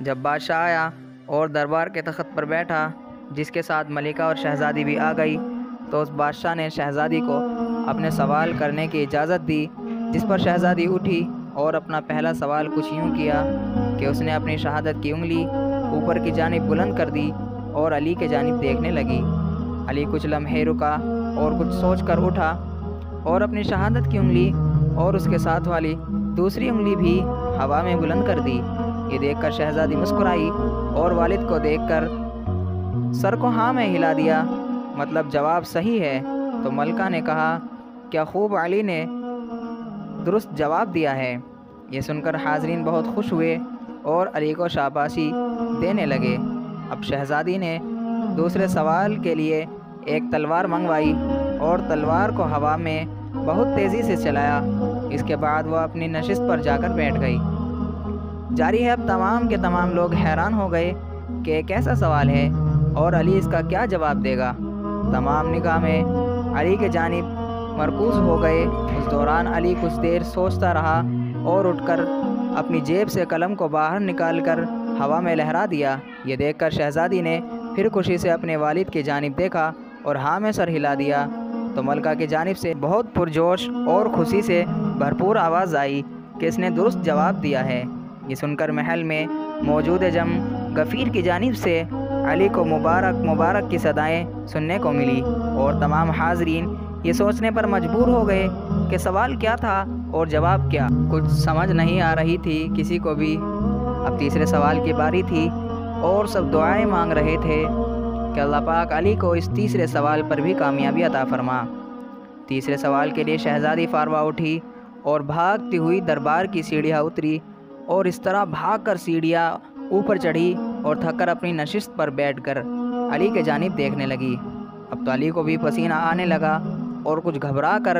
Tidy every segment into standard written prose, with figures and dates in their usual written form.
جب بادشاہ آیا اور دربار کے تخت پر بیٹھا، جس کے ساتھ ملکہ اور شہزادی بھی آ گئی، تو اس بادشاہ نے شہزادی کو اپنے سوال کرنے کی اجازت دی، جس پر شہزادی اٹھی اور اپنا پہلا سوال کچھ یوں کیا کہ اس نے اپنی شہادت کی انگلی اوپر کی جانب بلند کر دی اور علی کے جانب دیکھنے لگی۔ علی کچھ لمحے رکا اور کچھ سوچ کر اٹھا اور اپنی شہادت کی انگلی اور اس کے ساتھ والی دوسری انگلی بھی ہوا میں بلند کر دی۔ یہ دیکھ کر شہزادی مسکرائی اور والد کو دیکھ کر سر کو ہاں میں ہلا دیا، مطلب جواب صحیح ہے۔ تو ملکہ نے کہا، کیا خوب، علی نے درست جواب دیا ہے۔ یہ سن کر حاضرین بہت خوش ہوئے اور علی کو شاباشی دینے لگے۔ اب شہزادی نے دوسرے سوال کے لیے ایک تلوار منگوائی اور تلوار کو ہوا میں بہت تیزی سے چلایا۔ اس کے بعد وہ اپنی نشست پر جا کر بیٹھ گئی۔ جاری ہے، اب تمام کے تمام لوگ حیران ہو گئے کہ یہ کیسا سوال ہے اور علی اس کا کیا جواب دے گا۔ تمام نگاہیں علی کے جانب مرکوز ہو گئے۔ اس دوران علی کچھ دیر سوچتا رہا اور اٹھ کر اپنی جیب سے قلم کو باہر نکال کر ہوا میں لہرا دیا۔ یہ دیکھ کر شہزادی نے پھر خوشی سے اپنے والد کی جانب دیکھا اور ہاں میں سر ہلا دیا۔ تو ملکہ کی جانب سے بہت پرجوش اور خوشی سے بھرپور آواز آئی کہ اس نے درست جواب دیا ہے۔ یہ سن کر محل میں موجود جم غفیر کی جانب سے علی کو مبارک مبارک کی صدائیں سننے کو ملی اور تمام حاضرین یہ سوچنے پر مجبور ہو گئے کہ سوال کیا تھا اور جواب کیا۔ کچھ سمجھ نہیں آ رہی تھی کسی کو بھی۔ اب تیسرے سوال کی باری تھی اور سب دعائیں مانگ رہے تھے کہ اللہ پاک علی کو اس تیسرے سوال پر بھی کامیابی عطا فرما۔ تیسرے سوال کے لیے شہزادی فاروہ اٹھی اور بھاگتی ہوئی دربار کی سیڑھیاں اتری اور اس طرح بھاگ کر سیڑھیاں اوپر چڑھی اور تھک کر اپنی نشست پر بیٹھ کر علی کے جانب دیکھنے لگی۔ اب تو علی کو بھی پسینہ آنے لگا اور کچھ گھبرا کر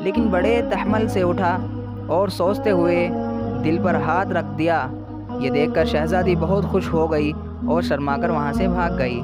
لیکن بڑے تحمل سے اٹھا اور سوچتے ہوئے دل پر ہاتھ رکھ دیا۔ یہ دیکھ کر شہزادی بہت خوش ہو گئی اور شرما کر وہاں سے بھاگ گئی۔